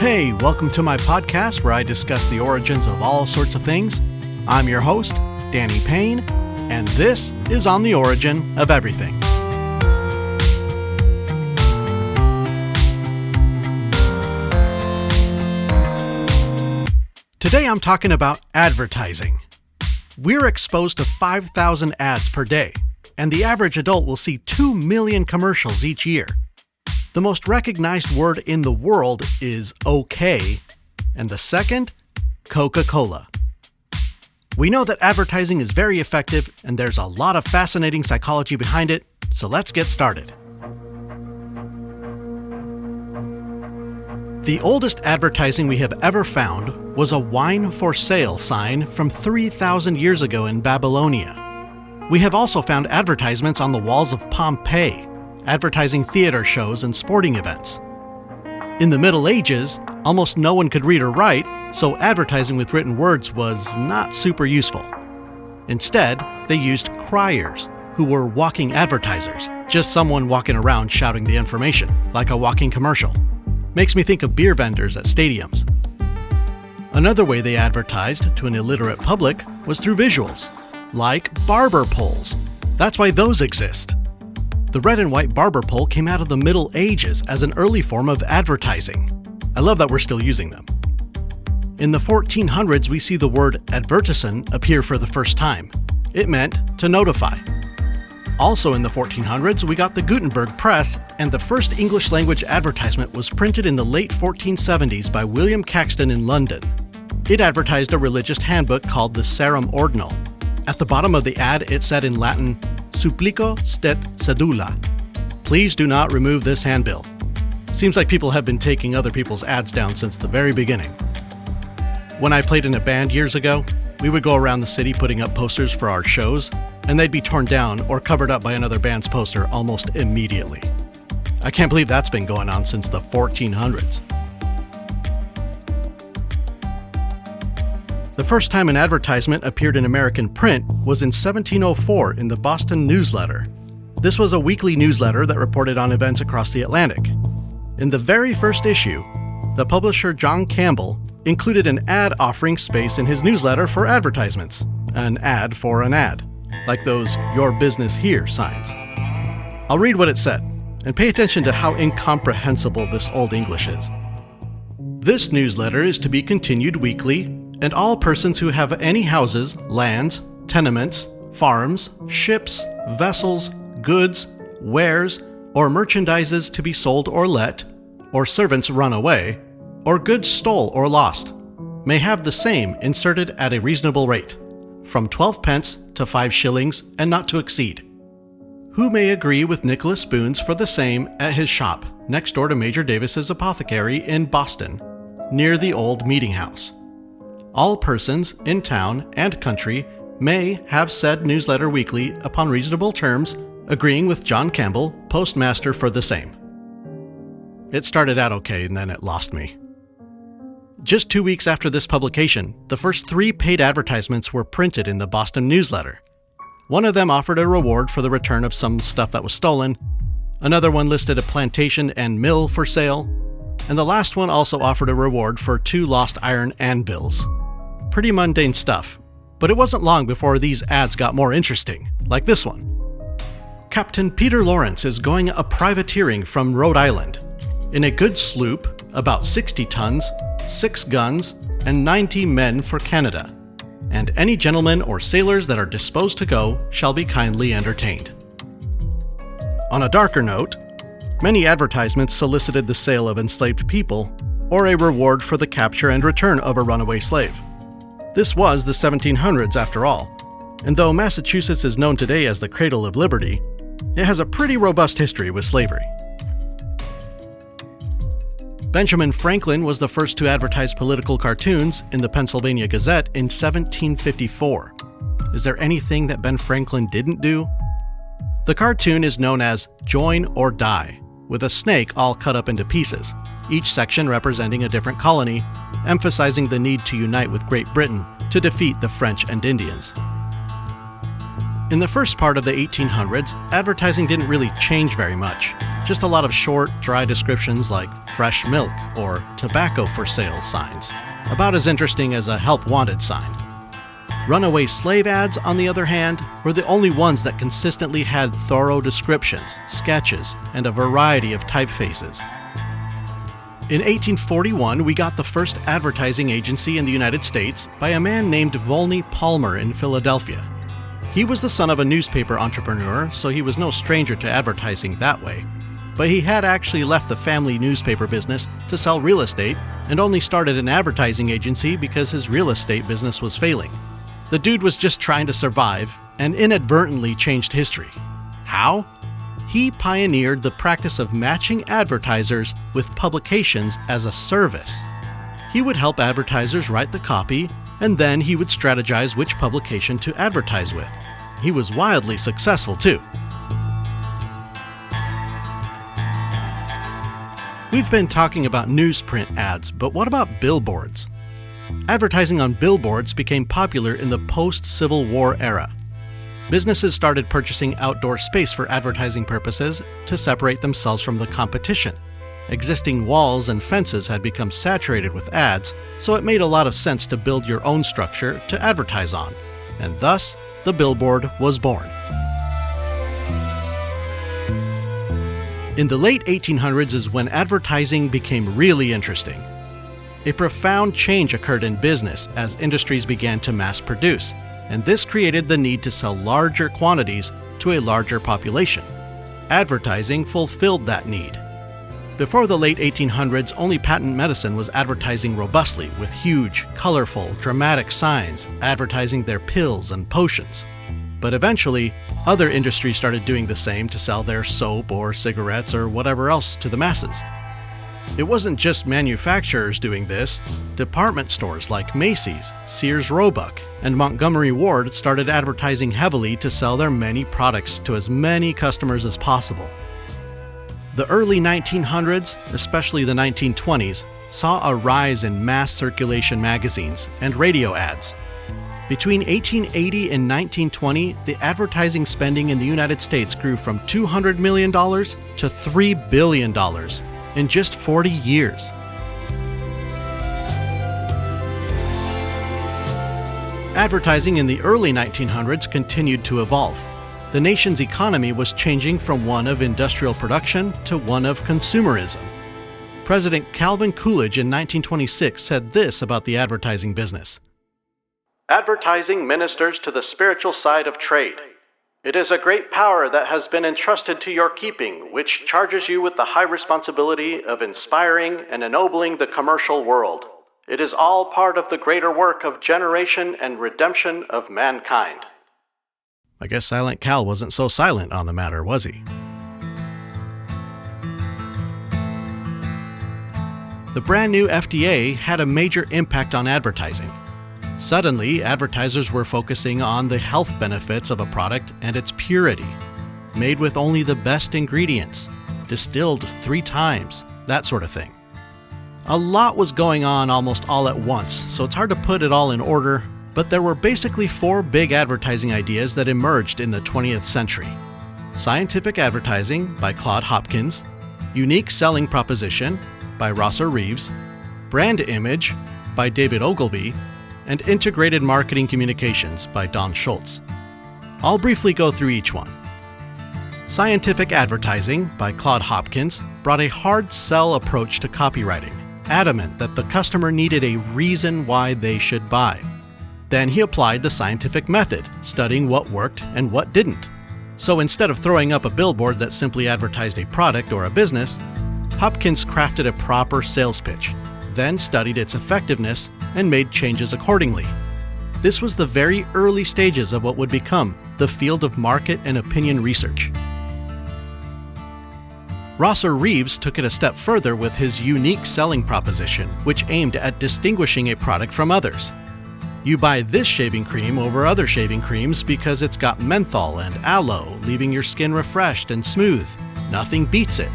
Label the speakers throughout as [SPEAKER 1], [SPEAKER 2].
[SPEAKER 1] Hey, welcome to my podcast where I discuss the origins of all sorts of things. I'm your host, Danny Payne, and this is On the Origin of Everything. Today I'm talking about advertising. We're exposed to 5,000 ads per day, and the average adult will see 2 million commercials each year. The most recognized word in the world is okay, and the second, Coca-Cola. We know that advertising is very effective, and there's a lot of fascinating psychology behind it, so let's get started. The oldest advertising we have ever found was a wine for sale sign from 3,000 years ago in Babylonia. We have also found advertisements on the walls of Pompeii, advertising theater shows and sporting events. In the Middle Ages, almost no one could read or write, so advertising with written words was not super useful. Instead, they used criers, who were walking advertisers, just someone walking around shouting the information, like a walking commercial. Makes me think of beer vendors at stadiums. Another way they advertised to an illiterate public was through visuals, like barber poles. That's why those exist. The red and white barber pole came out of the Middle Ages as an early form of advertising. I love that we're still using them. In the 1400s, we see the word advertisen appear for the first time. It meant to notify. Also in the 1400s, we got the Gutenberg press, and the first English language advertisement was printed in the late 1470s by William Caxton in London. It advertised a religious handbook called the Sarum Ordinal. At the bottom of the ad, it said in Latin, "Supplico stet sedula." Please do not remove this handbill. Seems like people have been taking other people's ads down since the very beginning. When I played in a band years ago, we would go around the city putting up posters for our shows, and they'd be torn down or covered up by another band's poster almost immediately. I can't believe that's been going on since the 1400s. The first time an advertisement appeared in American print was in 1704 in the Boston Newsletter. This was a weekly newsletter that reported on events across the Atlantic. In the very first issue, the publisher John Campbell included an ad offering space in his newsletter for advertisements, an ad for an ad, like those "Your Business Here" signs. I'll read what it said, and pay attention to how incomprehensible this Old English is. This newsletter is to be continued weekly, and all persons who have any houses, lands, tenements, farms, ships, vessels, goods, wares, or merchandises to be sold or let, or servants run away, or goods stole or lost, may have the same inserted at a reasonable rate, from 12 pence to 5 shillings, and not to exceed. Who may agree with Nicholas Spoons for the same at his shop, next door to Major Davis's apothecary in Boston, near the old meeting house. All persons in town and country may have said newsletter weekly upon reasonable terms, agreeing with John Campbell, postmaster for the same. It started out okay, and then it lost me. Just 2 weeks after this publication, the first 3 paid advertisements were printed in the Boston Newsletter. One of them offered a reward for the return of some stuff that was stolen. Another one listed a plantation and mill for sale. And the last one also offered a reward for 2 lost iron anvils. Pretty mundane stuff, but it wasn't long before these ads got more interesting, like this one. Captain Peter Lawrence is going a privateering from Rhode Island in a good sloop, about 60 tons, 6 guns, and 90 men for Canada, and any gentlemen or sailors that are disposed to go shall be kindly entertained. On a darker note, many advertisements solicited the sale of enslaved people or a reward for the capture and return of a runaway slave. This was the 1700s after all, and though Massachusetts is known today as the cradle of liberty, it has a pretty robust history with slavery. Benjamin Franklin was the first to advertise political cartoons in the Pennsylvania Gazette in 1754. Is there anything that Ben Franklin didn't do? The cartoon is known as Join or Die, with a snake all cut up into pieces, each section representing a different colony, emphasizing the need to unite with Great Britain to defeat the French and Indians. In the first part of the 1800s, advertising didn't really change very much. Just a lot of short, dry descriptions like fresh milk or tobacco for sale signs. About as interesting as a help wanted sign. Runaway slave ads, on the other hand, were the only ones that consistently had thorough descriptions, sketches, and a variety of typefaces. In 1841, we got the first advertising agency in the United States by a man named Volney Palmer in Philadelphia. He was the son of a newspaper entrepreneur, so he was no stranger to advertising that way. But he had actually left the family newspaper business to sell real estate and only started an advertising agency because his real estate business was failing. The dude was just trying to survive and inadvertently changed history. How? He pioneered the practice of matching advertisers with publications as a service. He would help advertisers write the copy, and then he would strategize which publication to advertise with. He was wildly successful too. We've been talking about newsprint ads, but what about billboards? Advertising on billboards became popular in the post-Civil War era. Businesses started purchasing outdoor space for advertising purposes to separate themselves from the competition. Existing walls and fences had become saturated with ads, so it made a lot of sense to build your own structure to advertise on, and thus, the billboard was born. In the late 1800s is when advertising became really interesting. A profound change occurred in business as industries began to mass produce, and this created the need to sell larger quantities to a larger population. Advertising fulfilled that need. Before the late 1800s, only patent medicine was advertising robustly with huge, colorful, dramatic signs advertising their pills and potions. But eventually, other industries started doing the same to sell their soap or cigarettes or whatever else to the masses. It wasn't just manufacturers doing this. Department stores like Macy's, Sears Roebuck, and Montgomery Ward started advertising heavily to sell their many products to as many customers as possible. The early 1900s, especially the 1920s, saw a rise in mass circulation magazines and radio ads. Between 1880 and 1920, the advertising spending in the United States grew from $200 million to $3 billion in just 40 years. Advertising in the early 1900s continued to evolve. The nation's economy was changing from one of industrial production to one of consumerism. President Calvin Coolidge in 1926 said this about the advertising business. "Advertising ministers to the spiritual side of trade. It is a great power that has been entrusted to your keeping, which charges you with the high responsibility of inspiring and ennobling the commercial world. It is all part of the greater work of generation and redemption of mankind." I guess Silent Cal wasn't so silent on the matter, was he? The brand new FDA had a major impact on advertising. Suddenly, advertisers were focusing on the health benefits of a product and its purity. Made with only the best ingredients, distilled 3 times, that sort of thing. A lot was going on almost all at once, so it's hard to put it all in order, but there were basically 4 big advertising ideas that emerged in the 20th century. Scientific Advertising by Claude Hopkins, Unique Selling Proposition by Rosser Reeves, Brand Image by David Ogilvy, and Integrated Marketing Communications by Don Schultz. I'll briefly go through each one. Scientific Advertising by Claude Hopkins brought a hard sell approach to copywriting, adamant that the customer needed a reason why they should buy. Then he applied the scientific method, studying what worked and what didn't. So instead of throwing up a billboard that simply advertised a product or a business, Hopkins crafted a proper sales pitch, then studied its effectiveness and made changes accordingly. This was the very early stages of what would become the field of market and opinion research. Rosser Reeves took it a step further with his unique selling proposition, which aimed at distinguishing a product from others. You buy this shaving cream over other shaving creams because it's got menthol and aloe, leaving your skin refreshed and smooth. Nothing beats it.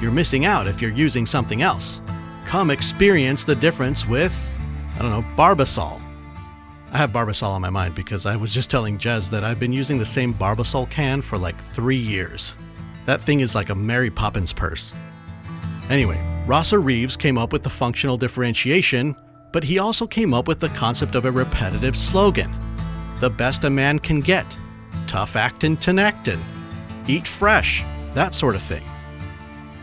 [SPEAKER 1] You're missing out if you're using something else. Come experience the difference with, Barbasol. I have Barbasol on my mind because I was just telling Jez that I've been using the same Barbasol can for like 3 years. That thing is like a Mary Poppins purse. Anyway, Rosser Reeves came up with the functional differentiation, but he also came up with the concept of a repetitive slogan. The best a man can get. Tough actin' tenactin'. Eat fresh. That sort of thing.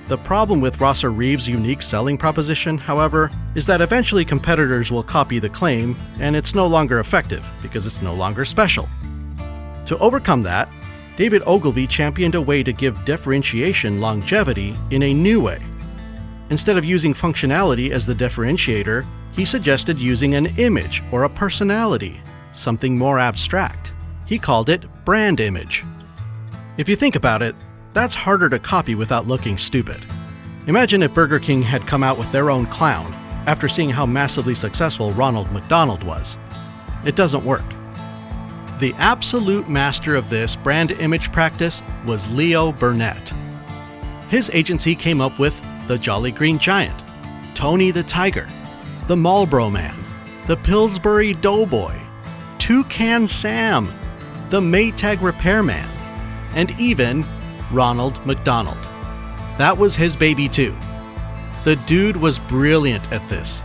[SPEAKER 1] The problem with Rosser Reeves' unique selling proposition, however, is that eventually competitors will copy the claim, and it's no longer effective because it's no longer special. To overcome that, David Ogilvy championed a way to give differentiation longevity in a new way. Instead of using functionality as the differentiator, he suggested using an image or a personality, something more abstract. He called it brand image. If you think about it, that's harder to copy without looking stupid. Imagine if Burger King had come out with their own clown after seeing how massively successful Ronald McDonald was. It doesn't work. The absolute master of this brand image practice was Leo Burnett. His agency came up with the Jolly Green Giant, Tony the Tiger, the Marlboro Man, the Pillsbury Doughboy, Toucan Sam, the Maytag Repairman, and even Ronald McDonald. That was his baby too. The dude was brilliant at this.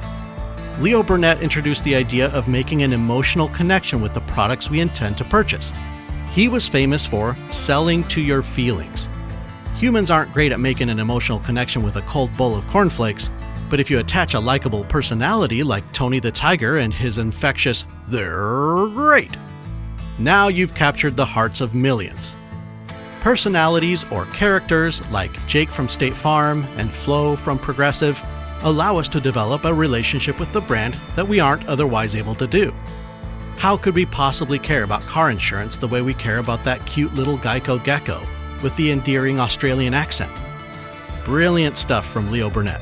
[SPEAKER 1] Leo Burnett introduced the idea of making an emotional connection with the products we intend to purchase. He was famous for selling to your feelings. Humans aren't great at making an emotional connection with a cold bowl of cornflakes, but if you attach a likable personality like Tony the Tiger and his infectious "they're great," now you've captured the hearts of millions. Personalities or characters like Jake from State Farm and Flo from Progressive allow us to develop a relationship with the brand that we aren't otherwise able to do. How could we possibly care about car insurance the way we care about that cute little Geico gecko with the endearing Australian accent? Brilliant stuff from Leo Burnett.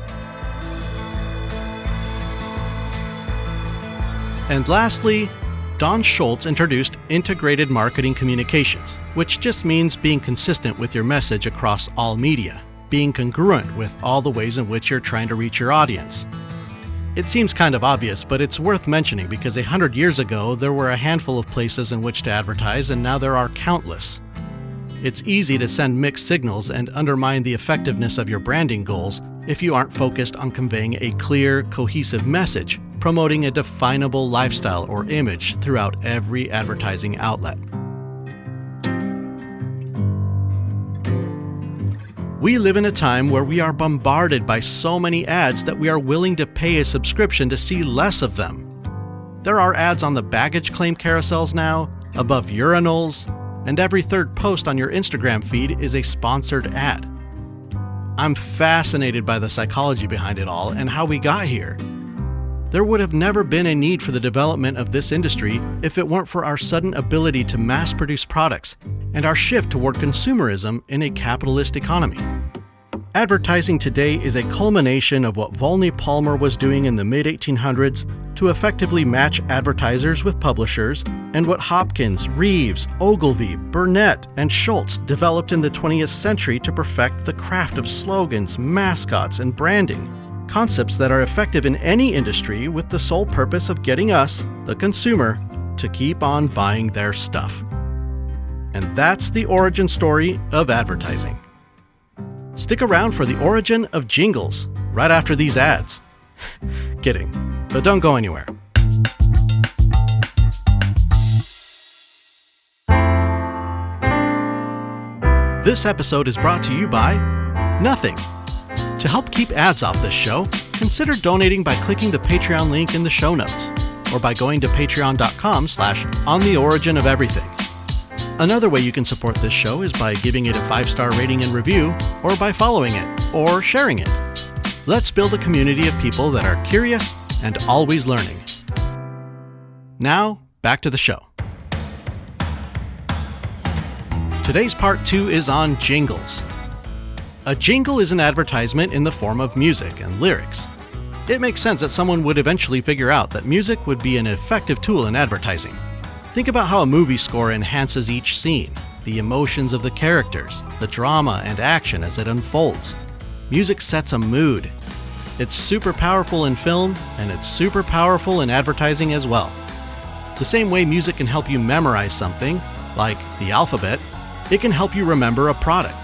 [SPEAKER 1] And lastly, Don Schultz introduced integrated marketing communications, which just means being consistent with your message across all media, being congruent with all the ways in which you're trying to reach your audience. It seems kind of obvious, but it's worth mentioning because 100 years ago, there were a handful of places in which to advertise, and now there are countless. It's easy to send mixed signals and undermine the effectiveness of your branding goals if you aren't focused on conveying a clear, cohesive message, promoting a definable lifestyle or image throughout every advertising outlet. We live in a time where we are bombarded by so many ads that we are willing to pay a subscription to see less of them. There are ads on the baggage claim carousels now, above urinals, and every third post on your Instagram feed is a sponsored ad. I'm fascinated by the psychology behind it all and how we got here. There would have never been a need for the development of this industry if it weren't for our sudden ability to mass-produce products and our shift toward consumerism in a capitalist economy. Advertising today is a culmination of what Volney Palmer was doing in the mid-1800s to effectively match advertisers with publishers, and what Hopkins, Reeves, Ogilvy, Burnett, and Schultz developed in the 20th century to perfect the craft of slogans, mascots, and branding. Concepts that are effective in any industry with the sole purpose of getting us, the consumer, to keep on buying their stuff. And that's the origin story of advertising. Stick around for the origin of Jingles right after these ads. Kidding, but don't go anywhere. This episode is brought to you by nothing. To help keep ads off this show, consider donating by clicking the Patreon link in the show notes, or by going to patreon.com/ontheoriginofeverything. Another way you can support this show is by giving it a 5-star rating and review, or by following it, or sharing it. Let's build a community of people that are curious and always learning. Now, back to the show. Today's part 2 is on jingles. A jingle is an advertisement in the form of music and lyrics. It makes sense that someone would eventually figure out that music would be an effective tool in advertising. Think about how a movie score enhances each scene, the emotions of the characters, the drama and action as it unfolds. Music sets a mood. It's super powerful in film, and it's super powerful in advertising as well. The same way music can help you memorize something, like the alphabet, it can help you remember a product.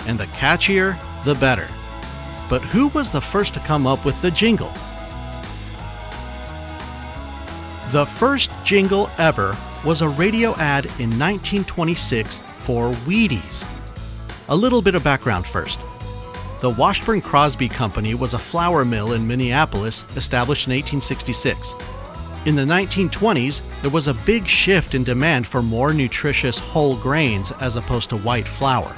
[SPEAKER 1] and the catchier, the better. But who was the first to come up with the jingle? The first jingle ever was a radio ad in 1926 for Wheaties. A little bit of background first. The Washburn-Crosby Company was a flour mill in Minneapolis established in 1866. In the 1920s, there was a big shift in demand for more nutritious whole grains as opposed to white flour.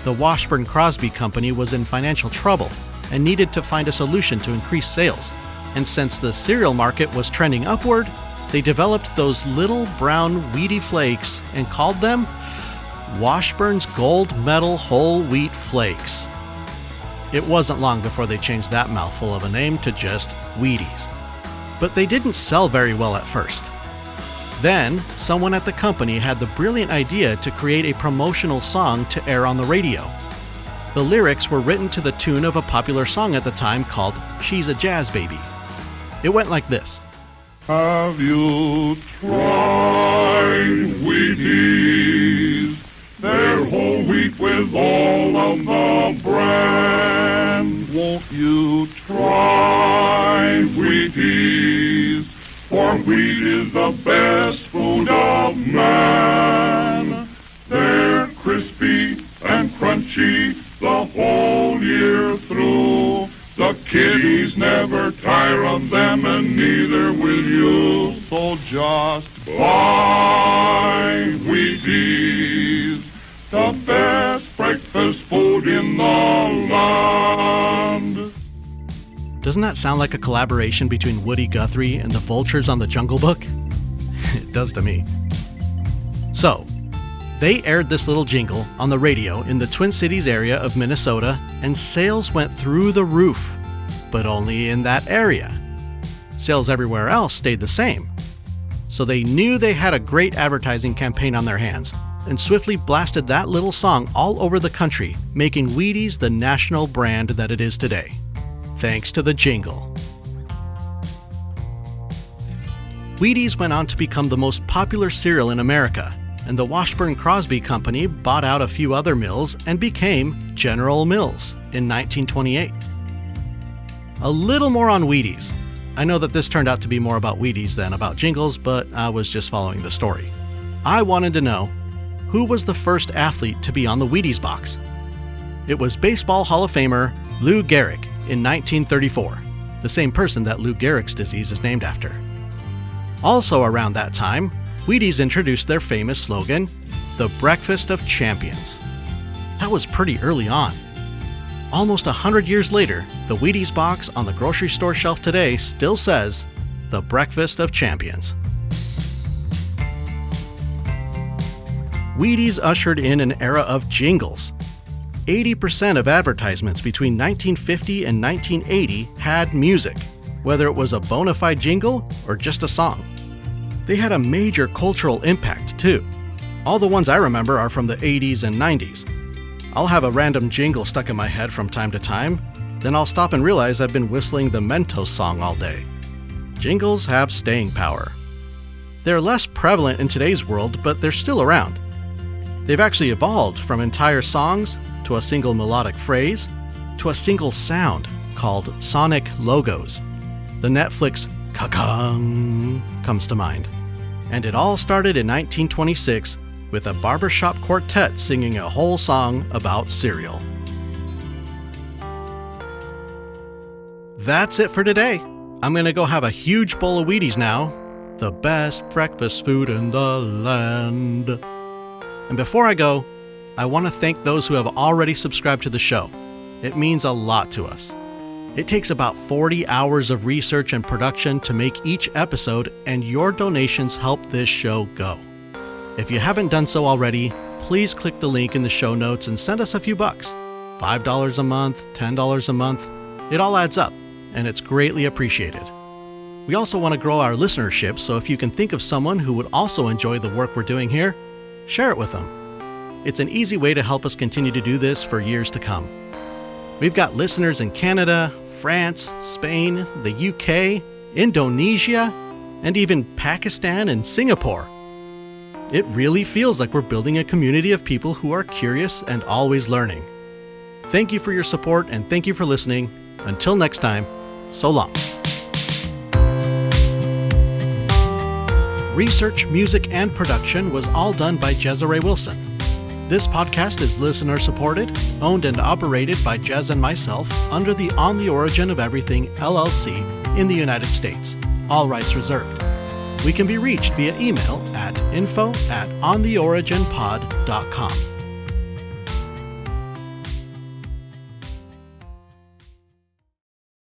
[SPEAKER 1] The Washburn-Crosby Company was in financial trouble and needed to find a solution to increase sales. And since the cereal market was trending upward, they developed those little brown Wheatie flakes and called them Washburn's Gold Medal Whole Wheat Flakes. It wasn't long before they changed that mouthful of a name to just Wheaties. But they didn't sell very well at first. Then, someone at the company had the brilliant idea to create a promotional song to air on the radio. The lyrics were written to the tune of a popular song at the time called She's a Jazz Baby. It went like this.
[SPEAKER 2] Have you tried Wheaties? They're whole wheat with all of the bran. Won't you try Wheaties? For wheat is the best food of man. They're crispy and crunchy the whole year through. The kiddies never tire of them, and neither will you. So just buy Wheaties, the best breakfast food in the land.
[SPEAKER 1] Doesn't that sound like a collaboration between Woody Guthrie and the Vultures on the Jungle Book? It does to me. So, they aired this little jingle on the radio in the Twin Cities area of Minnesota, and sales went through the roof, but only in that area. Sales everywhere else stayed the same. So they knew they had a great advertising campaign on their hands, and swiftly blasted that little song all over the country, making Wheaties the national brand that it is today. Thanks to the jingle. Wheaties went on to become the most popular cereal in America, and the Washburn-Crosby Company bought out a few other mills and became General Mills in 1928. A little more on Wheaties. I know that this turned out to be more about Wheaties than about Jingles, but I was just following the story. I wanted to know, who was the first athlete to be on the Wheaties box? It was Baseball Hall of Famer Lou Gehrig in 1934, the same person that Lou Gehrig's disease is named after. Also around that time, Wheaties introduced their famous slogan, the Breakfast of Champions. That was pretty early on. Almost 100 years later, the Wheaties box on the grocery store shelf today still says, the Breakfast of Champions. Wheaties ushered in an era of jingles. 80% of advertisements between 1950 and 1980 had music, whether it was a bona fide jingle or just a song. They had a major cultural impact, too. All the ones I remember are from the 80s and 90s. I'll have a random jingle stuck in my head from time to time, then I'll stop and realize I've been whistling the Mentos song all day. Jingles have staying power. They're less prevalent in today's world, but they're still around. They've actually evolved from entire songs to a single melodic phrase to a single sound called sonic logos. The Netflix "Ka-kung" comes to mind. And it all started in 1926 with a barbershop quartet singing a whole song about cereal. That's it for today. I'm going to go have a huge bowl of Wheaties now. The best breakfast food in the land. And before I go, I want to thank those who have already subscribed to the show. It means a lot to us. It takes about 40 hours of research and production to make each episode, and your donations help this show go. If you haven't done so already, please click the link in the show notes and send us a few bucks. $5 a month, $10 a month, it all adds up, and it's greatly appreciated. We also want to grow our listenership, so if you can think of someone who would also enjoy the work we're doing here, share it with them. It's an easy way to help us continue to do this for years to come. We've got listeners in Canada, France, Spain, the UK, Indonesia, and even Pakistan and Singapore. It really feels like we're building a community of people who are curious and always learning. Thank you for your support and thank you for listening. Until next time, so long. Research, music, and production was all done by Jezere Wilson. This podcast is listener-supported, owned and operated by Jez and myself under the On the Origin of Everything LLC in the United States. All rights reserved. We can be reached via email at info@ontheoriginpod.com.